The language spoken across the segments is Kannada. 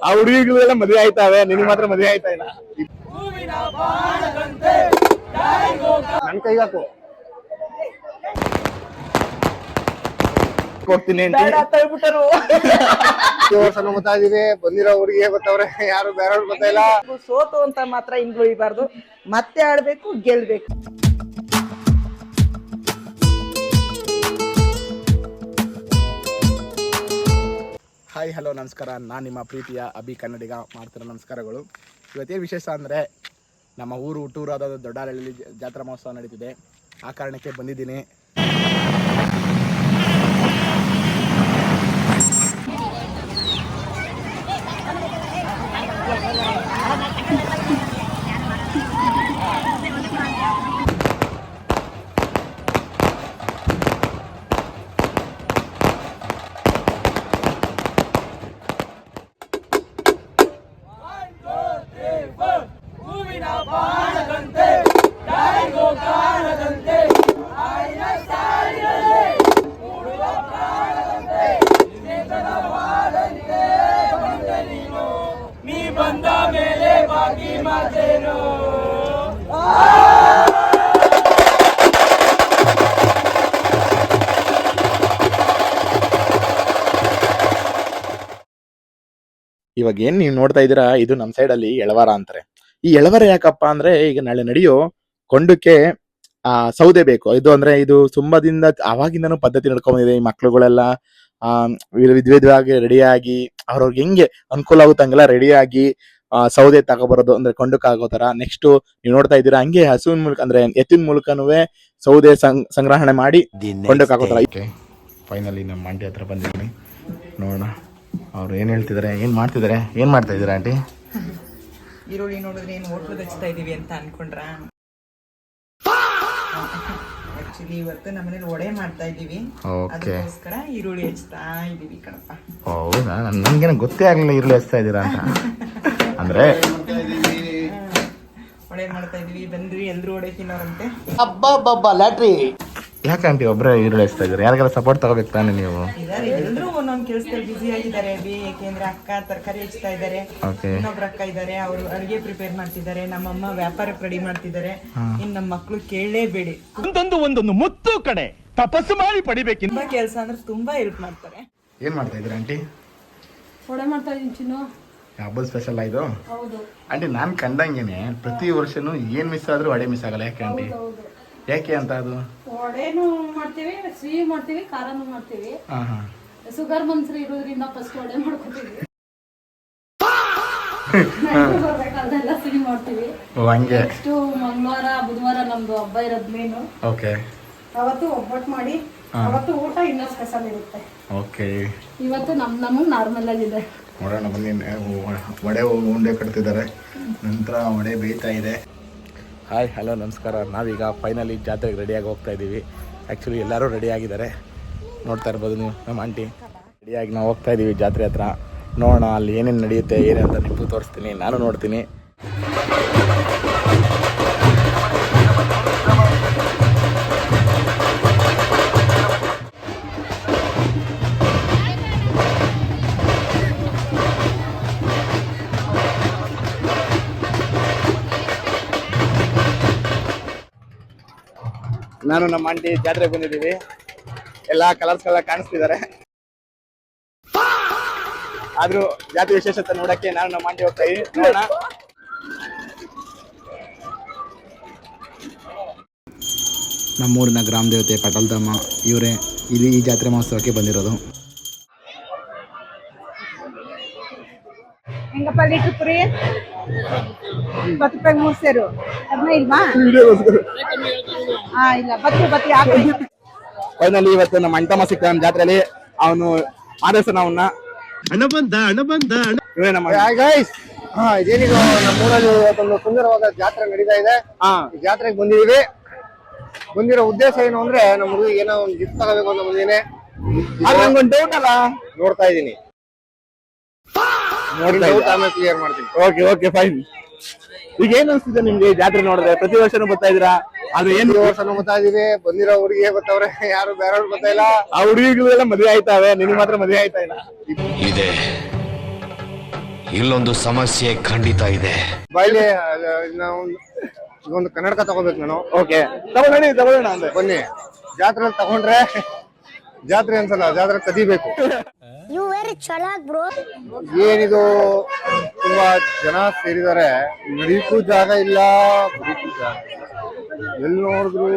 ಆ ಹುಡುಗಿಗಳೆಲ್ಲ ಮದುವೆ ಆಯ್ತಾವೆ, ನಿನಗೆ ಮಾತ್ರ ಮದುವೆ ಆಯ್ತಾ ಇಲ್ಲ. ನನ್ ಕೈಗಾಕು ಹೋಗ್ತೀನಿ ಗೊತ್ತಾ ಇದೀವಿ. ಬಂದಿರೋ ಹುಡುಗಿ ಗೊತ್ತವ್ರೆ, ಯಾರು ಬೇರೆಯವ್ರು ಗೊತ್ತಾ ಇಲ್ಲ. ಸೋತು ಅಂತ ಮಾತ್ರ ಹಿಂದುಳಿಬಾರ್ದು, ಮತ್ತೆ ಆಡ್ಬೇಕು, ಗೆಲ್ಬೇಕು. ಹಾಯ್ ಹಲೋ ನಮಸ್ಕಾರ, ನಾನು ನಿಮ್ಮ ಪ್ರೀತಿಯ ಅಭಿ ಕನ್ನಡಿಗ. ಮಾಡ್ತಿರೋ ನಮಸ್ಕಾರಗಳು. ಇವತ್ತೇನು ವಿಶೇಷ ಅಂದರೆ, ನಮ್ಮ ಹುಟ್ಟೂರಾದ ದೊಡ್ಡಹಳ್ಳಿಯಲ್ಲಿ ಜಾತ್ರಾ ಮಹೋತ್ಸವ ನಡೀತಿದೆ. ಆ ಕಾರಣಕ್ಕೆ ಬಂದಿದ್ದೀನಿ. ಇವಾಗ ಏನ್ ನೀವು ನೋಡ್ತಾ ಇದ್ದೀರಾ, ಇದು ನಮ್ಮ ಸೈಡ್ ಅಲ್ಲಿ ಎಳವಾರ ಅಂತಾರೆ. ಈ ಎಳವಾರ ಯಾಕಪ್ಪ ಅಂದ್ರೆ, ಈಗ ನಾಳೆ ನಡೆಯೋ ಕೊಂಡಕ್ಕೆ ಸೌದೆ ಬೇಕು. ಇದು ಅಂದ್ರೆ ಇದು ತುಂಬದಿಂದ ಅವಾಗಿಂದನೂ ಪದ್ಧತಿ ನಡ್ಕೊಂಡ್ ಬಂದಿದೆ. ಈ ಮಕ್ಳುಗಳೆಲ್ಲ ವಿಧವಾಗಿ ರೆಡಿಯಾಗಿ ಅವ್ರವ್ರಿಗೆ ಹೆಂಗೆ ಅನುಕೂಲ ಆಗುತ್ತೆ ಹಂಗೆಲ್ಲ ರೆಡಿಯಾಗಿ ಸೌದೆ ತಗೊಬರೋದು, ಅಂದ್ರೆ ಕೊಂಡಕ್ಕಾಗೋ ತರ. ನೆಕ್ಸ್ಟ್ ನೀವು ನೋಡ್ತಾ ಇದ್ದೀರಾ, ಹಂಗೆ ಹಸುವಿನ ಮೂಲಕ ಅಂದ್ರೆ ಎತ್ತಿನ ಮೂಲಕನೂ ಸೌದೆ ಸಂಗ್ರಹಣೆ ಮಾಡಿ ಕೊಂಡಕ್ಕಾಗೋ ತರ. ಫೈನಲಿ ನಮ್ಮ ಆಂಟಿ ಹತ್ರ ಬಂದಿದ್ದೀನಿ, ನೋಡೋಣ ಅವ್ರು ಏನ್ ಹೇಳ್ತಿದಾರೆ, ಏನ್ ಮಾಡ್ತಾ ಇದ್ದೀರಾ ಆಂಟಿ? ಈರುಳ್ಳಿ ನೋಡಿದ್ರೆ ಏನು ಹೋಟ್ಲು ಹಚ್ತಾ ಇದೀವಿ ಅಂತ ಅನ್ಕೊಂಡ್ರ? ಆಕ್ಚುಲಿ ಇವತ್ತು ನಮ್ಮನೇಲಿ ವಡೆ ಮಾಡ್ತಾ ಇದೀವಿ, ಅದಕ್ಕೋಸ್ಕರ ಈರುಳ್ಳಿ ಹಚ್ತಾ ಇದೀವಿ ಕಣಪ್ಪ. ಹೌದಾ, ನನ್ಗೇನು ಗೊತ್ತೇ ಆಗ್ಲಿಲ್ಲ ಈರುಳ್ಳಿ ಹಚ್ತಾ ಇದ್ದೀರಾ ಅಂತ. ಅಂದ್ರೆ ವಡೆ ಮಾಡ್ತಾ ಇದೀವಿ, ಬಂದ್ರಿ ಎಲ್ರು ವಡೆ ತಿನ್ನೋರಂತೆ. ಹಬ್ಬ ಲ್ಯಾಟ್ರಿ. ಯಾಕೆ ಆಂಟಿ ಒಬ್ಬರೇ ಈರುಳ್ಳಿ ಹಚ್ತಾ ಇದ್ದೀರಾ? ಯಾರಿಗಾರ ಸಪೋರ್ಟ್ ತಗೋಬೇಕು ತಾನೆ ನೀವು? ಎಲ್ರು ಒಂದೊಂದ್ ಕೆಲ್ಸದಲ್ಲಿ ಬಿಸಿ ಆಗಿದ್ದಾರೆ. ಯಾಕೆಂದ್ರೆ ಅಕ್ಕ ತರಕಾರಿ ಹಚ್ತಾ ಇದ್ದಾರೆ, ಇನ್ನೊಬ್ರ ಅಕ್ಕ ಇದ್ದಾರೆ, ಅವರು ಅಡಿಗೆ ಪ್ರಿಪೇರ್ ಮಾಡ್ತಿದ್ದಾರೆ, ನಮ್ಮಮ್ಮ ವ್ಯಾಪಾರಕ್ಕೆ ರೆಡಿ ಮಾಡ್ತಿದ್ದಾರೆ. ಇನ್ ನಮ್ಮ ಮಕ್ಳು ಕೇಳಲೇಬೇಡಿ, ಒಂದೊಂದು ಮುತ್ತು ಕಡೆ ತಪಸ್ಸು ಮಾಡಿ ಪಡಿಬೇಕು. ತುಂಬಾ ಕೆಲಸ ಅಂದ್ರೆ ತುಂಬಾ ಹೆಲ್ಪ್ ಮಾಡ್ತಾರೆ. ಏನ್ ಮಾಡ್ತಾ ಇದ್ದೀರಾ ಆಂಟಿ? ವಡೆ ಮಾಡ್ತಾ ಇದೀನಿ ಚಿನ್ನು. ಹಬ್ಬದ ಸ್ಪೆಷಲ್ ಇದು. ಹೌದು ಆಂಟಿ, ನಾನ್ ಕಂಡಂಗೆನೆ ಪ್ರತಿ ವರ್ಷನೂ ಏನ್ ಮಿಸ್ ಆದ್ರೂ ವಡೆ ಮಿಸ್ ಆಗಲ್ಲ. ಯಾಕೆ ಆಂಟಿ? ಯಾಕೆ ಅಂತ? ಅದು ವಡೆನು ಮಾಡ್ತೀವಿ, ಸಿಹಿ ಮಾಡ್ತೀವಿ, ಖಾರನು ಮಾಡ್ತೀವಿ. ಶುಗರ್ ಮನ್ಸರು ಇರೋದ್ರಿಂದ ಫಸ್ಟ್ ವಡೆ ಮಾಡ್ಕೊತೀವಿ. ಅದೆಲ್ಲ ಸಿಹಿ ಮಾಡ್ತೀವಿ. ನೆಕ್ಸ್ಟ್ ಮಂಗಳವಾರ ಬುಧವಾರ ನಮ್ದು ಹಬ್ಬ ಇರೋದ್ ಮೇನು. ಅವತ್ತು ಒಬ್ಬಟ್ಟು ಮಾಡಿ, ಅವತ್ತು ಊಟ ಇನ್ನೂ ಸ್ಪೆಷಲ್ ಇರುತ್ತೆ. ಇವತ್ತು ನಮಗ್ ನಾರ್ಮಲ್ ಆಗಿದೆ. ನೋಡೋಣ ಬನ್ನಿ. ವಡೆ ಉಂಡೆ ಕಟ್ತಿದ್ದಾರೆ, ನಂತರ ವಡೆ ಬೇಯ್ತಾ ಇದೆ. ಹಾಯ್ ಹಲೋ ನಮಸ್ಕಾರ. ನಾವೀಗ ಫೈನಲಿ ಜಾತ್ರೆಗೆ ರೆಡಿಯಾಗಿ ಹೋಗ್ತಾ ಇದ್ದೀವಿ. ಆ್ಯಕ್ಚುಲಿ ಎಲ್ಲರೂ ರೆಡಿಯಾಗಿದ್ದಾರೆ, ನೋಡ್ತಾ ಇರ್ಬೋದು ನೀವು. ನಮ್ಮ ಆಂಟಿ ರೆಡಿಯಾಗಿ ನಾವು ಹೋಗ್ತಾ ಇದ್ದೀವಿ ಜಾತ್ರೆ ಹತ್ರ. ನೋಡೋಣ ಅಲ್ಲಿ ಏನೇನು ನಡೆಯುತ್ತೆ, ಏನೇ ಅಂತ ನಿಮಗೂ ತೋರಿಸ್ತೀನಿ, ನಾನು ನೋಡ್ತೀನಿ. ನಾನು ನಮ್ಮ ಆಂಟಿ ಜಾತ್ರೆಗೆ ಬಂದಿದ್ದೀವಿ. ಎಲ್ಲ ಕಲರ್ಸ್ ಕಾಣಿಸ್ತಿದ್ದಾರೆ. ಆದ್ರೂ ಜಾತ್ರೆ ವಿಶೇಷತೆ ನೋಡಕ್ಕೆ ನಾನು ನಮ್ಮ ಆಂಟಿ ಹೋಗ್ತಾ ಇದ್ದೀನಿ. ನೋಡೋಣ. ನಮ್ಮೂರಿನ ಗ್ರಾಮ ದೇವತೆ ಪಟಲ್ದಮ್ಮ ಇವರೇ ಇಲ್ಲಿ ಈ ಜಾತ್ರೆ ಮಹೋತ್ಸವಕ್ಕೆ ಬಂದಿರೋದು. ಹೆಂಗಪ್ಪ ಲೀಟ್ರ್ ಪುರಿ? 10 ರೂಪಾಯಿಗೆ 3 ಸೇರು. ಅದನ್ನ ಇಲ್ವಾ? ಇಲ್ಲ, ಬತ್ತಿ ಹಾಕಿ. ಫೈನಲಿ ಇವತ್ತು ನಮ್ಮ ಅಣ್ತಮ್ಮ ಸಿಕ್ಕ ನಮ್ಮ ಜಾತ್ರೆಯಲ್ಲಿ. ಅವನು ಆದರ್ಶ ಅವನ್ನ ಇದೇನಿದು ನಮ್ಮೂರಲ್ಲಿ ಒಂದು ಸುಂದರವಾದ ಜಾತ್ರೆ ನಡೀತಾ ಇದೆ. ಈ ಜಾತ್ರೆಗೆ ಬಂದಿದೀವಿ. ಬಂದಿರೋ ಉದ್ದೇಶ ಏನು ಅಂದ್ರೆ, ನಮ್ಮ ಹುಡುಗಿಗೆ ಏನೋ ಒಂದು ಗಿಫ್ಟ್ ತಗೋಬೇಕು ಅಂತ ಬಂದಿದ್ದೀನಿ. ನಂಗೊಂದು ಡೌಟ್ ಅಲ್ಲ, ನೋಡ್ತಾ ಇದ್ದೀನಿ. ಆಮೇಲೆ ಕ್ಲಿಯರ್ ಮಾಡ್ತೀನಿ. Okay fine. ಈಗ ಏನ್ ಅನ್ಸ್ತಿದೆ ನಿಮ್ಗೆ ಜಾತ್ರೆ ನೋಡಿದ್ರೆ? ಪ್ರತಿ ವರ್ಷನೂ ಬರ್ತಾ ಇದ್ದೀರಾ, ಆದ್ರೆ ಏನ್ ವರ್ಷನೂ ಬರ್ತಾ ಇದೀವಿ. ಬಂದಿರೋ ಹುಡುಗಿ ಗೊತ್ತವ್ರೆ, ಯಾರು ಬೇರೆಯವ್ರು ಗೊತ್ತಾ ಇಲ್ಲ. ಆ ಹುಡುಗಿಗಳೆಲ್ಲ ಮದುವೆ ಆಯ್ತಾವೆ, ನಿನಗೆ ಮಾತ್ರ ಮದುವೆ ಆಯ್ತಾ ಇಲ್ಲ. ಇಲ್ಲೊಂದು ಸಮಸ್ಯೆ ಖಂಡಿತ ಇದೆ. ಬಾಯ್ಲಿ ನಾವು ಒಂದು ಕನ್ನಡಕ ತಗೋಬೇಕು ನಾನು. ಓಕೆ, ತಗೊಳ್ಳೋಣ ಅಂದ್ರೆ ಬನ್ನಿ, ಜಾತ್ರೆ ತಗೊಂಡ್ರೆ ಜಾತ್ರೆ ಅನ್ಸಲ್ಲ, ಜಾತ್ರೆ ಕದಿಬೇಕು. ಏನಿದು ತುಂಬಾ ಜನ ಸೇರಿದ್ದಾರೆ, ನಡೀಕೂ ಜಾಗ ಇಲ್ಲ, ಎಲ್ಲಿ ನೋಡಿದ್ರು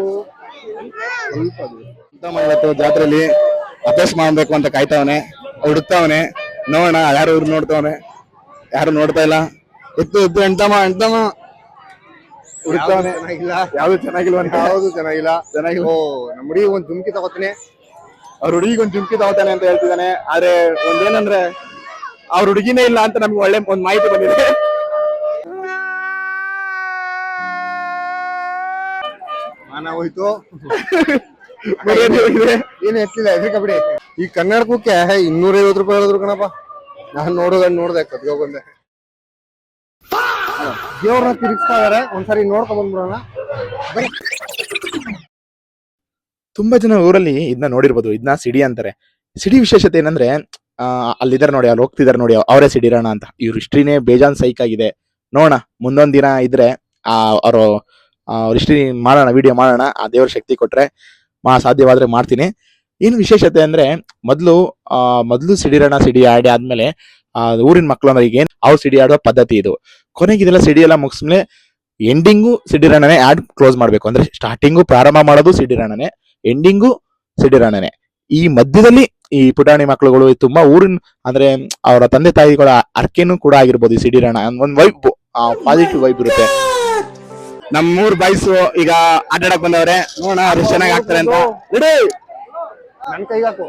ಸ್ವಲ್ಪ ಇವತ್ತು ಜಾತ್ರೆಯಲ್ಲಿ ಅಭ್ಯಾಸ ಮಾಡ್ಬೇಕು ಅಂತ ಕಾಯ್ತಾವನೆ, ಹುಡುಕ್ತಾವನೆ. ನೋಡೋಣ ಯಾರು ಇವ್ರು ನೋಡ್ತಾವನೆ, ಯಾರು ನೋಡ್ತಾ ಇಲ್ಲ. ಎತ್ತು ಎಂಟಮ್ಮ ಹುಡುಕ್ತಾವನೆ. ಯಾವ್ದು ಚೆನ್ನಾಗಿಲ್ವ? ಯಾವ್ದು ಚೆನ್ನಾಗಿಲ್ಲ. ಓ, ನಮ್ಮ ಹುಡುಗಿ ಒಂದ್ ಜುಮ್ಕಿ ತಗೋತೀನಿ. ಅವ್ರ ಹುಡುಗಿಗೆ ಒಂದ್ ಜುಮ್ಕಿ ತಗೋತಾನೆ ಅಂತ ಹೇಳ್ತಿದ್ದಾನೆ. ಆದ್ರೆ ಒಂದೇನಂದ್ರೆ ಅವ್ರ ಹುಡುಗಿನೇ ಇಲ್ಲ ಅಂತ ನಮ್ಗೆ ಒಳ್ಳೆ ಒಂದ್ ಮಾಹಿತಿ ಬಂದಿದೆ. ಮಾನ ಹೋಯ್ತು, ಏನು ಎತ್ತಿಲ್ಲ, ಎದ್ರಿಕ ಬಿಡಿ. ಈ ಕನ್ನಡಕಕ್ಕೆ 250 ರೂಪಾಯಿ ಹೇಳಿದ್ರು ಕಣಪ್ಪ. ನಾನ್ ನೋಡ್ದೆ ಕದ್ಕೊ ಬಂದೆ. ದೇವ್ರನ್ನ ತಿರುಗಿಸ್ತಾ ಇದಾರೆ, ಒಂದ್ಸರಿ ನೋಡ್ಕೊಂಡ್ ಬಂದ್ಬಿಡೋಣ. ತುಂಬಾ ಜನ ಊರಲ್ಲಿ ಇದನ್ನ ನೋಡಿರ್ಬೋದು. ಇದನ್ನ ಸಿಡಿ ಅಂತಾರೆ. ಸಿಡಿ ವಿಶೇಷತೆ ಏನಂದ್ರೆ ಅಲ್ಲಿದ್ದಾರೆ ನೋಡಿ, ಅಲ್ಲಿ ಹೋಗ್ತಿದಾರೆ ನೋಡಿ, ಅವರೇ ಸಿಡಿರೋಣ ಅಂತ. ಇವ್ರ ಹಿಸ್ಟ್ರಿನೇ ಬೇಜಾನ್ ಸೈಕ್ ಆಗಿದೆ. ನೋಡೋಣ, ಮುಂದೊಂದ್ ದಿನ ಇದ್ರೆ ಅವರು ಹಿಸ್ಟ್ರಿ ಮಾಡೋಣ, ವಿಡಿಯೋ ಮಾಡೋಣ. ಆ ದೇವ್ರ ಶಕ್ತಿ ಕೊಟ್ರೆ ಸಾಧ್ಯವಾದ್ರೆ ಮಾಡ್ತೀನಿ. ಏನು ವಿಶೇಷತೆ ಅಂದ್ರೆ ಮೊದ್ಲು ಸಿಡಿರೋಣ, ಸಿಡಿ ಆಡಿ ಆದ್ಮೇಲೆ ಊರಿನ ಮಕ್ಳು ಅಂದ್ರೆ ಈಗ ಅವ್ರು ಸಿಡಿ ಆಡುವ ಪದ್ಧತಿ ಇದು. ಕೊನೆಗೆ ಇದೆಲ್ಲ ಸಿಡಿ ಎಲ್ಲ ಮುಗಿಸ್ಮೇಲೆ ಎಂಡಿಂಗು ಸಿಡಿರಣನೆ ಆಡ್ ಕ್ಲೋಸ್ ಮಾಡ್ಬೇಕು. ಅಂದ್ರೆ ಸ್ಟಾರ್ಟಿಂಗು ಪ್ರಾರಂಭ ಮಾಡೋದು ಸಿಡಿರಣನೆ, ಎಂಡಿಂಗು ಸಿಡಿರಣನೆ. ಈ ಮಧ್ಯದಲ್ಲಿ ಈ ಪುಟಾಣಿ ಮಕ್ಳುಗಳು ತುಂಬಾ ಊರಿನ ಅಂದ್ರೆ ಅವರ ತಂದೆ ತಾಯಿಗಳ ಅರ್ಕೆನೂ ಕೂಡ ಆಗಿರ್ಬೋದು. ಈ ಸಿಡಿರಣ ಒಂದ್ ವೈಬ್, ಪಾಸಿಟಿವ್ ವೈಬ್ ಇರುತ್ತೆ. ನಮ್ಮೂರ್ ಬಾಯ್ಸು ಈಗ ಆಟಾಡಕ್ ಬಂದವ್ರೆ, ನೋಡೋಣ ಅವ್ರು ಚೆನ್ನಾಗಿ ಆಗ್ತಾರೆ ಅಂತ. ನನ್ ಕೈಗಾಕು.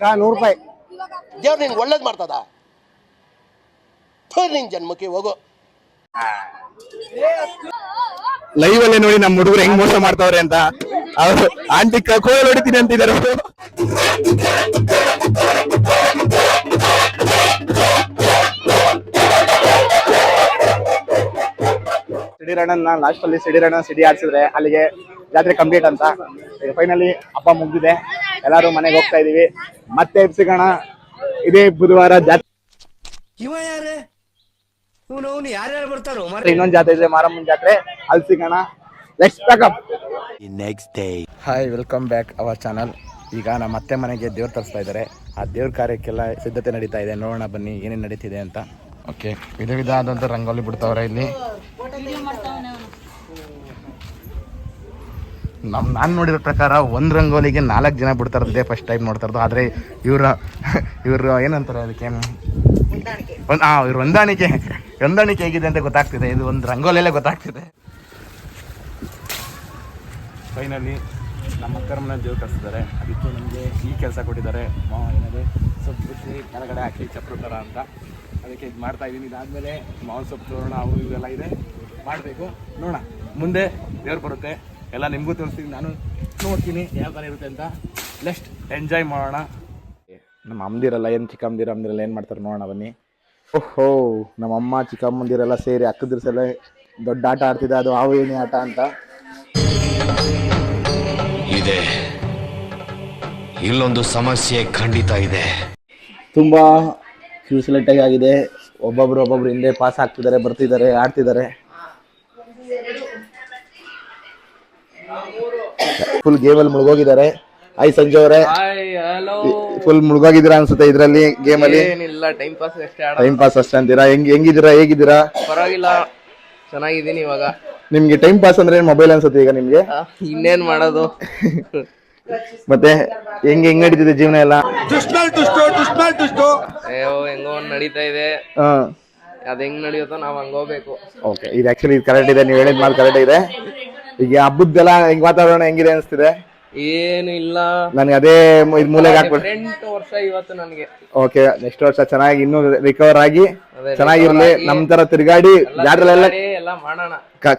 100 ರೂಪಾಯಿ. ದೇವ್ರು ನಿನ್ಗೆ ಒಳ್ಳೇದ್ ಮಾಡ್ತದ, ನಿನ್ ಜನ್ಮಕ್ಕೆ ಹೋಗು. ಲೈವ್ ಅಲ್ಲೇ ನೋಡಿ ನಮ್ಮ ಹುಡುಗರು ಹೆಂಗ್ ಮೋಸ ಮಾಡ್ತಾವ್ರೆ ಅಂತ. ಅವ್ರು ಆಂಟಿ ಕೋಲ್ ಹೊಡಿತೀನಿ ಅಂತಿದ್ದಾರೆ. ಸಿಡಿರಣ್ಣನ ಲಾಸ್ಟ್ ಅಲ್ಲಿ ಸಿಡಿ ಆಡ್ಸಿದ್ರೆ ಅಲ್ಲಿಗೆ ಜಾತ್ರೆ ಕಂಪ್ಲೀಟ್ ಅಂತ. ಫೈನಲಿ ಹಬ್ಬ ಮುಗ್ದಿದೆ, ಎಲ್ಲಾರು ಮನೆಗೆ ಹೋಗ್ತಾ ಇದೀವಿ. ಮತ್ತೆ ಸಿಗೋಣ ಇದೇ ಬುಧವಾರ ಜಾತ್ರೆ. ಇನ್ನೊಂದ್ ಜಾತ್ರೆ ಇದೆ, ಮಾರಮ್ಮನ ಜಾತ್ರೆ, ಅಲ್ಲಿ ಸಿಗೋಣ. Next day. Hi, welcome back our channel. ಈಗ ನಮ್ಮ ಅತ್ತೆ ಮನೆಗೆ ದೇವ್ರು ತರಿಸ್ತಾ ಇದ್ದಾರೆ. ಆ ದೇವ್ರ ಕಾರ್ಯಕ್ಕೆಲ್ಲ ಸಿದ್ಧತೆ ನಡೀತಾ ಇದೆ. ನೋಡೋಣ ಬನ್ನಿ ಏನೇನು ನಡೀತಿದೆ ಅಂತ. ಓಕೆ, ವಿಧ ಆದಂತ ರಂಗೋಲಿ ಬಿಡ್ತಾವ್ರೆ ಇಲ್ಲಿ. ನಾನು ನೋಡಿರೋ ಪ್ರಕಾರ ಒಂದ್ ರಂಗೋಲಿಗೆ 4 ಜನ ಬಿಡ್ತಾ ಇರೋದೇ ಫಸ್ಟ್ ಟೈಮ್ ನೋಡ್ತಾ ಇರೋದು. ಆದ್ರೆ ಇವ್ರು ಏನಂತಾರೆ ಅದಕ್ಕೆ, ಇವ್ರ ಹೊಂದಾಣಿಕೆ ಹೇಗಿದೆ ಅಂತ ಗೊತ್ತಾಗ್ತಿದೆ. ಇದು ಒಂದು ರಂಗೋಲಿಯಲ್ಲೇ ಗೊತ್ತಾಗ್ತಿದೆ. ಫೈನಲಿ ನಮ್ಮ ಅಕ್ಕರ ಮನೆ ದೇವ್ರು ಕಳಿಸಿದ್ದಾರೆ. ಅದಕ್ಕೆ ನಮಗೆ ಈ ಕೆಲಸ ಕೊಟ್ಟಿದ್ದಾರೆ. ಏನದು ಸೊಪ್ಪು ಬಿಸಿ ಕೆಳಗಡೆ ಹಾಕಿ ಚಪ್ರ ಥರ ಅಂತ. ಅದಕ್ಕೆ ಇದು ಮಾಡ್ತಾ ಇದ್ದೀನಿ. ಇದಾದಮೇಲೆ ಮಾವಿನ ಸೊಪ್ಪು ತೋರಣ ಅವು ಇವೆಲ್ಲ ಇದೆ, ಮಾಡಬೇಕು. ನೋಡೋಣ ಮುಂದೆ ದೇವ್ರು ಬರುತ್ತೆ, ಎಲ್ಲ ನಿಮಗೂ ತೋರಿಸ್ತೀನಿ, ನಾನು ನೋಡ್ತೀನಿ ಯಾವ ಥರ ಇರುತ್ತೆ ಅಂತ. ನೆಕ್ಸ್ಟ್ ಎಂಜಾಯ್ ಮಾಡೋಣ. ನಮ್ಮ ಅಮ್ಮದಿರಲ್ಲ ಏನು ಚಿಕ್ಕಮ್ಮದಿರಲ್ಲ ಏನು ಮಾಡ್ತಾರೆ ನೋಡೋಣ ಬನ್ನಿ. ಓಹೋ, ನಮ್ಮ ಅಮ್ಮ ಚಿಕ್ಕಮ್ಮಂದಿರೆಲ್ಲ ಸೇರಿ ಅಕ್ಕದ್ರ ಸಲ ದೊಡ್ಡ ಆಟ ಆಡ್ತಿದ್ದೆ. ಅದು ಹಾವು ಏಣಿ ಆಟ ಅಂತ ಇದೆ. ಇಲ್ಲೊಂದು ಸಮಸ್ಯೆ ಖಂಡಿತ ಇದೆ. ತುಂಬಾ ಫ್ಯೂಸಿಲೆಂಟಾಗಿ ಆಗಿದೆ. ಒಬ್ಬೊಬ್ರು ಹಿಂದೆ ಪಾಸ್ ಆಗ್ತಿದ್ದಾರೆ, ಬರ್ತಿದ್ದಾರೆ, ಆಡ್ತಿದ್ದಾರೆ. ಫುಲ್ ಗೇಮಲ್ಲಿ ಮುಳುಗೋಗಿದ್ದಾರೆ. ಹಾಯ್ ಸಂಜು ಅವರೇ, ಫುಲ್ ಮುಳುಗೋಗಿದ್ದೀರಾ ಅನ್ಸುತ್ತೆ ಇದ್ರಲ್ಲಿ ಗೇಮಲ್ಲಿ. ಟೈಮ್ ಪಾಸ್ ಅಷ್ಟೇ ಅಂತೀರಾ? ಹೇಗಿದ್ದೀರಾ? ಪರವಾಗಿಲ್ಲ, ಚೆನ್ನಾಗಿದ್ದೀನಿ. ಇವಾಗ ನಿಮ್ಗೆ ಟೈಮ್ ಪಾಸ್ ಅಂದ್ರೆ ಮೊಬೈಲ್ ಅನ್ಸುತ್ತೆ ಈಗ ನಿಮ್ಗೆ. ಇನ್ನೇನ್ ಮಾಡೋದು? ಮತ್ತೆ ಹೆಂಗ್ ನಡೀತಿದೆ ಜೀವನ ಎಲ್ಲ? ಅಯ್ಯೋ, ಹೆಂಗೋ ನಡೀತಾ ಇದೆ. ಅದ್ ಹೆಂಗ್ ನಡೆಯುತ್ತೋ ನಾವ್ ಹಂಗೋಗ್ಬೇಕು. ಓಕೆ, ಇದು ಆಕ್ಚುಲಿ ಕರೆಕ್ಟ್ ಇದೆ, ನೀವು ಹೇಳಿದ ಮಾತು ಕರೆಕ್ಟ್ ಇದೆ. ಈಗ ಹಬ್ಬದ್ದೆಲ್ಲ ಹೆಂಗ್ ವಾತಾವರಣ ಹೆಂಗಿದೆ ಅನ್ಸ್ತಿದೆ? ಏನು ಇಲ್ಲ, ನನ್ಗೆ ಅದೇ ಮೂಲೆಗೆ ಹಾಕ್ಬಿಟ್ಟು 8 ವರ್ಷ ಇವತ್ತು ನನ್ಗೆ. ಓಕೆ, ನೆಕ್ಸ್ಟ್ ವರ್ಷ ಚೆನ್ನಾಗಿ ಇನ್ನೂ ರಿಕವರ್ ಆಗಿ ಚೆನ್ನಾಗಿರ್ಲಿ. ನಮ್ ತರ ತಿರ್ಗಾಡಿ ಜಾತ್ರೆಲ್ಲ ಎಲ್ಲ ಮಾಡೋಣ,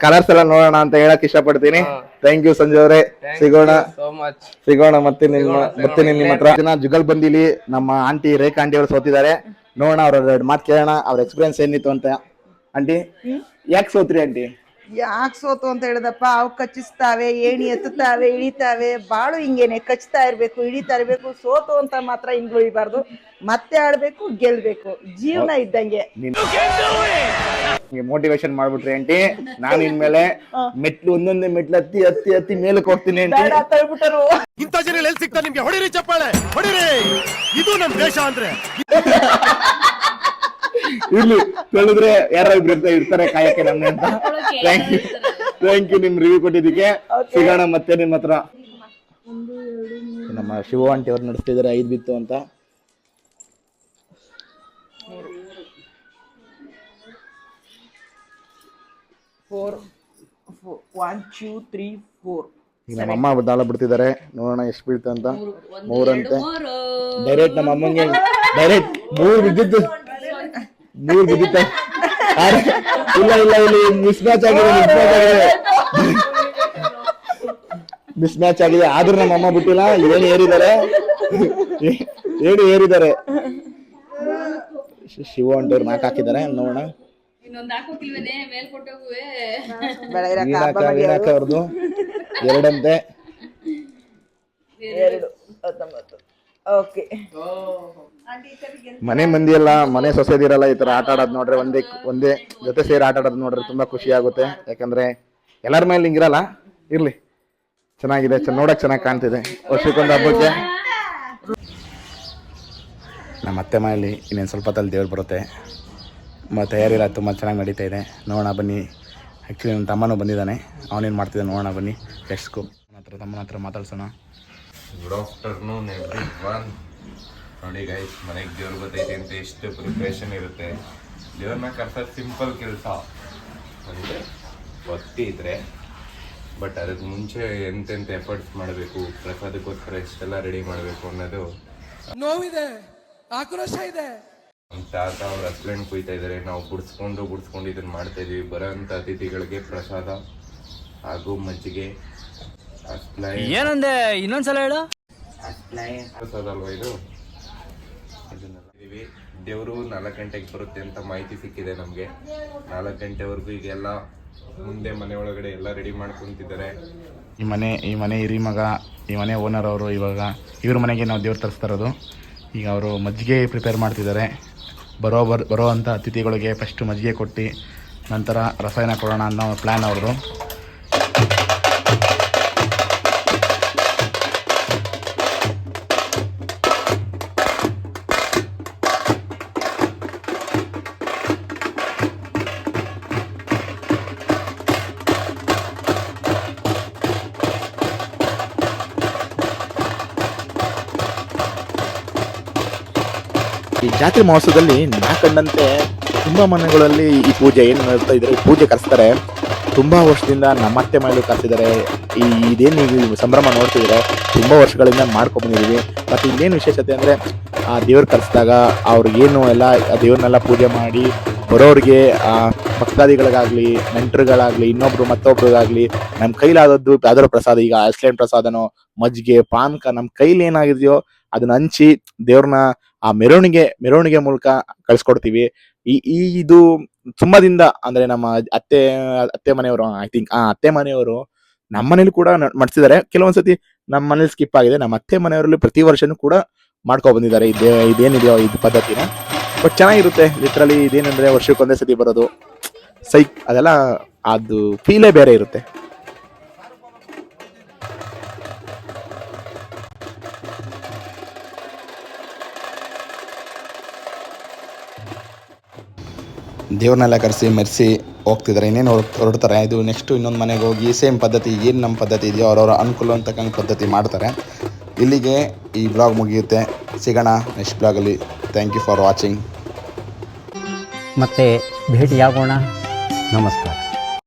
ಕಲರ್ಸ್ ಎಲ್ಲ ನೋಡೋಣ ಅಂತ ಹೇಳಕ್ ಇಷ್ಟಪಡ್ತೀನಿ. ಥ್ಯಾಂಕ್ ಯು ಸಂಜಯ್ ಅವರೇ. ಸಿಗೋಣ ಮತ್ತೆ ಬರ್ತೀನಿ ನಿಮ್ಮ ಹತ್ರ. ಜುಗಲ್ ಬಂದಿಲಿ ನಮ್ಮ ಆಂಟಿ ರೇಖಾ ಆಂಟಿ ಅವರು ಸೋತಿದ್ದಾರೆ. ನೋಡೋಣ, ಅವ್ರ 2 ಮಾತು ಕೇಳೋಣ, ಅವ್ರ ಎಕ್ಸ್ಪೀರಿಯನ್ಸ್ ಏನಿತ್ತು ಅಂತ. ಆಂಟಿ, ಯಾಕೆ ಸೋತ್ರಿ ಆಂಟಿ? ಯಾಕೆ ಸೋತು ಅಂತ ಹೇಳಿದಪ್ಪ, ಅವು ಕಚ್ಚಿಸ್ತಾವೆ, ಏಣಿ ಎತ್ತುತ್ತಾವೆ, ಇಳಿತಾವೆ. ಬಾಳು ಹಿಂಗೇನೆ, ಕಚ್ತಾ ಇರ್ಬೇಕು, ಇಳಿತಾ ಇರ್ಬೇಕು. ಸೋತು ಅಂತ ಮಾತ್ರ ಹಿಂಗ್ ಉಳಿಬಾರ್ದು, ಮತ್ತೆ ಆಡ್ಬೇಕು, ಗೆಲ್ಬೇಕು. ಜೀವನ ಇದ್ದಂಗೆ. ಮೋಟಿವೇಶನ್ ಮಾಡ್ಬಿಟ್ರಿ ಆಂಟಿ. ನಾನು ಇನ್ಮೇಲೆ ಮೆಟ್ಲು ಒಂದೊಂದೇ ಮೆಟ್ಲು ಹತ್ತಿ ಹತ್ತಿ ಹತ್ತಿ ಮೇಲಕ್ಕೆ ಹೋಗ್ತೀನಿ ಆಂಟಿ. ತಳ್ಬಿಟ್ಟರು. ಇಂಥ ಜನ ಎಲ್ಲಿ ಸಿಗ್ತಾರೆ ನಿಮ್ಗೆ? ಹೊಡಿರಿ ಚಪ್ಪಾಳೆ, ಹೊಡಿರಿ. ಇದು ನಮ್ ದೇಶ ಅಂದ್ರೆ. ಇರ್ಲಿ, ಹೇಳಿದ್ರೆ ಯಾರೋ ಇಬ್ರು ಇರ್ತಾರೆ ಕಾಯಕ್ಕೆ ನಮ್ಗೆ ಅಂತ. ಥ್ಯಾಂಕ್ ಯು ನಿಮ್ ರಿವ್ಯೂ ಕೊಟ್ಟಿದ್ದಕ್ಕೆ. ಸಿಗೋಣ ಮತ್ತೆ ನಿಮ್ಮ ಹತ್ರ. ನಮ್ಮ ಶಿವ ಆಂಟಿ ಅವ್ರು ನಡೆಸ್ತಿದ್ದಾರೆ 5 ಬಿತ್ತು ಅಂತ. ಈಗ ನಮ್ಮ ಅಮ್ಮ ದಾಳ ಬಿಡ್ತಿದ್ದಾರೆ, ನೋಡೋಣ ಎಷ್ಟು ಬೀಳ್ತು ಅಂತ. 3 ಅಂತೆ. ಡೈರೆಕ್ಟ್ ನಮ್ಮ ಅಮ್ಮಂಗೆ ಡೈರೆಕ್ಟ್ 3 ಬಿದ್ದಿತ್ತು. 3 ಬಿದ್ದಿತ್ತು. ಇಲ್ಲ ಇಲ್ಲ ಇಲ್ಲಿ ಮಿಸ್ ಮ್ಯಾಚ್ ಆಗಿದೆ. ಆದ್ರೂ ನಮ್ಮ ಅಮ್ಮ ಬಿಟ್ಟಿಲ್ಲ. ಏನು ಏರಿದ್ದಾರೆ. ಶಿವ ಆಂಟಿ ಅವ್ರು 4 ಹಾಕಿದ್ದಾರೆ. ನೋಡೋಣ. ವೀಣಾಕ ಅವ್ರದ್ದು 2 ಅಂತೆ. ಮನೆ ಮಂದಿ ಎಲ್ಲ, ಮನೆ ಸೊಸೆದಿರಲ್ಲ ಈ ತರ ಆಟ ಆಡೋದು ನೋಡ್ರೆ, ಒಂದೇ ಜೊತೆ ಸೇರಿ ಆಟ ಆಡೋದು ನೋಡ್ರೆ ತುಂಬಾ ಖುಷಿ ಆಗುತ್ತೆ. ಯಾಕಂದ್ರೆ ಎಲ್ಲರ ಮೇಲೆ ಹಿಂಗಿರಲ್ಲ. ಇರ್ಲಿ, ಚೆನ್ನಾಗಿದೆ, ನೋಡಕ್ ಚೆನ್ನಾಗಿ ಕಾಣ್ತಿದೆ. ವರ್ಷಕ್ಕೊಂದು ಹಬ್ಬಕ್ಕೆ ನಮ್ಮ ಅತ್ತೆ ಮನೆಯಲ್ಲಿ ಇನ್ನೇನು ಸ್ವಲ್ಪ ಹೊತ್ತಲ್ಲಿ ದೇವ್ರು ಬರುತ್ತೆ. ತಯಾರಿಲ್ಲ, ತುಂಬ ಚೆನ್ನಾಗಿ ನಡೀತಾ ಇದೆ. ನೋಡೋಣ ಬನ್ನಿ. ಆ್ಯಕ್ಚುಲಿ ನನ್ನ ತಮ್ಮನೂ ಬಂದಿದ್ದಾನೆ, ಅವನೇನು ಮಾಡ್ತಿದ್ದಾನೆ ನೋಡೋಣ ಬನ್ನಿ. ಲೆಟ್ಸ್ಗೋ. ತಮ್ಮನ ಹತ್ರ ಮಾತಾಡ್ಸೋಣ. Good afternoon everyone. ನೋಡಿ ಗೈಸ್, ಮನೆಗೆ ದೇವ್ರು ಬರ್ತೈತೆ ಅಂತ ಎಷ್ಟು ಪ್ರಿಪ್ರೇಷನ್ ಇರುತ್ತೆ. ದೇವ್ರನ್ನ ಕರ್ಸೋದು ಸಿಂಪಲ್ ಕೆಲಸ, ಅಂದರೆ ಭಕ್ತಿ ಇದ್ರೆ. ಬಟ್ ಅದಕ್ಕೆ ಮುಂಚೆ ಎಂತೆಂಥ ಎಫರ್ಟ್ಸ್ ಮಾಡಬೇಕು, ಪ್ರಸಾದಕ್ಕೋಸ್ಕರ ಎಷ್ಟೆಲ್ಲ ರೆಡಿ ಮಾಡಬೇಕು ಅನ್ನೋದು ನೋವಿದೆ, ಆಕ್ರೋಶ ಇದೆ. ನಮ್ಮ ತಾತ ಅವ್ರ ಹಸ್ಬೆಂಡ್ ಕುಯ್ತಾ ಇದ್ದಾರೆ. ನಾವು ಬುಡ್ಸ್ಕೊಂಡು ಇದನ್ನ ಮಾಡ್ತಾ ಇದೀವಿ. ಬರೋಂಥ ಅತಿಥಿಗಳಿಗೆ ಪ್ರಸಾದ ಹಾಗೂ ಮಜ್ಜಿಗೆ ಏನಂದೆ, ಇನ್ನೊಂದ್ಸಲ ಹೇಳು. ಪ್ರಸಾದ ಅಲ್ವಾ ಇದು. ಇದೀವಿ. ದೇವರು 4 ಗಂಟೆಗೆ ಬರುತ್ತೆ ಅಂತ ಮಾಹಿತಿ ಸಿಕ್ಕಿದೆ ನಮಗೆ. 4 ಗಂಟೆವರೆಗೂ ಈಗೆಲ್ಲ ಮುಂದೆ ಮನೆ ಒಳಗಡೆ ಎಲ್ಲ ರೆಡಿ ಮಾಡ್ಕೊಂತಿದ್ದಾರೆ. ಈ ಮನೆ ಹಿರಿ ಮಗ, ಈ ಮನೆ ಓನರ್ ಅವರು ಇವಾಗ ಇವ್ರ ಮನೆಗೆ ನಾವು ದೇವ್ರು ತರಿಸ್ತಾ ಇರೋದು. ಈಗ ಅವರು ಮಜ್ಜಿಗೆ ಪ್ರಿಪೇರ್ ಮಾಡ್ತಿದ್ದಾರೆ. ಬರೋ ಅಂಥ ಅತಿಥಿಗಳಿಗೆ ಫಸ್ಟು ಮಜ್ಜಿಗೆ ಕೊಟ್ಟು ನಂತರ ರಸಾಯನ ಕೊಡೋಣ ಅನ್ನೋ ಪ್ಲ್ಯಾನ್ ಅವ್ರದ್ದು. ಈ ಜಾತ್ರೆ ಮಹೋತ್ಸವದಲ್ಲಿ ನಾ ಕಂಡಂತೆ ತುಂಬ ಮನೆಗಳಲ್ಲಿ ಈ ಪೂಜೆ ಏನು ಮಾಡ್ತಾ ಇದ್ದಾರೆ, ಪೂಜೆ ಕರೆಸ್ತಾರೆ. ತುಂಬ ವರ್ಷದಿಂದ ನಮ್ಮ ಅತ್ತೆ ಮನೆಯಲ್ಲೂ ಕರೆಸಿದ್ದಾರೆ. ಇದೇನು ಈಗ ಸಂಭ್ರಮ ನೋಡ್ತಿದ್ರೆ ತುಂಬ ವರ್ಷಗಳಿಂದ ಮಾಡ್ಕೊಂಡ್ಬಂದಿದ್ದೀವಿ. ಮತ್ತು ಇಲ್ಲೇನು ವಿಶೇಷತೆ ಅಂದರೆ, ಆ ದೇವ್ರು ಕರೆಸಿದಾಗ ಅವ್ರಿಗೇನು ಎಲ್ಲ ದೇವ್ರನ್ನೆಲ್ಲ ಪೂಜೆ ಮಾಡಿ ಬರೋರಿಗೆ ಭಕ್ತಾದಿಗಳಿಗಾಗಲಿ, ನೆಂಟರುಗಳಾಗಲಿ, ಮತ್ತೊಬ್ರಿಗಾಗಲಿ ನಮ್ಮ ಕೈಲಾದದ್ದು ಯಾವ್ದಾದ್ರು ಪ್ರಸಾದ, ಈಗ ಐಸ್ಲ್ಯಾಂಡ್ ಪ್ರಸಾದನೋ, ಮಜ್ಜಿಗೆ, ಪಾನಕ, ನಮ್ಮ ಕೈಲಿ ಏನಾಗಿದೆಯೋ ಅದನ್ನ ಹಂಚಿ ದೇವ್ರನ್ನ ಆ ಮೆರವಣಿಗೆ ಮೂಲಕ ಕಳ್ಸ್ಕೊಡ್ತೀವಿ. ಇದು ತುಂಬದಿಂದ ಅಂದ್ರೆ ನಮ್ಮ ಅತ್ತೆ ಮನೆಯವರು, ಐ ಥಿಂಕ್ ಅತ್ತೆ ಮನೆಯವರು ನಮ್ಮ ಮನೇಲಿ ಕೂಡ ಮಾಡಿಸಿದ್ದಾರೆ. ಕೆಲವೊಂದ್ಸತಿ ನಮ್ಮ ಮನೇಲಿ ಸ್ಕಿಪ್ ಆಗಿದೆ. ನಮ್ಮ ಅತ್ತೆ ಮನೆಯವರಲ್ಲಿ ಪ್ರತಿ ವರ್ಷನೂ ಕೂಡ ಮಾಡ್ಕೊ ಬಂದಿದ್ದಾರೆ ಇದೇನಿದೆಯೋ ಇದು ಪದ್ಧತಿನ. ಬಟ್ ಚೆನ್ನಾಗಿರುತ್ತೆ. ಲಿಟ್ರಲಿ ಇದೇನಂದ್ರೆ ವರ್ಷಕ್ಕೊಂದೇ ಸತಿ ಬರೋದು, ಅದೆಲ್ಲ ಅದು ಫೀಲೇ ಬೇರೆ ಇರುತ್ತೆ. ದೇವ್ರನ್ನೆಲ್ಲ ಕರೆಸಿ ಮೆರೆಸಿ ಹೋಗ್ತಿದ್ದಾರೆ. ಇನ್ನೇನು ಹೊರಡ್ತಾರೆ. ಇದು ನೆಕ್ಸ್ಟು ಇನ್ನೊಂದು ಮನೆಗೆ ಹೋಗಿ ಸೇಮ್ ಪದ್ಧತಿ, ಏನು ನಮ್ಮ ಪದ್ಧತಿ ಇದೆಯೋ ಅವರವರ ಅನುಕೂಲ ಅಂತಕ್ಕಂಥ ಪದ್ಧತಿ ಮಾಡ್ತಾರೆ. ಇಲ್ಲಿಗೆ ಈ ಬ್ಲಾಗ್ ಮುಗಿಯುತ್ತೆ. ಸಿಗೋಣ ನೆಕ್ಸ್ಟ್ ಬ್ಲಾಗಲ್ಲಿ. Thank you for watching. ಮತ್ತೆ ಭೇಟಿಯಾಗೋಣ. ನಮಸ್ಕಾರ.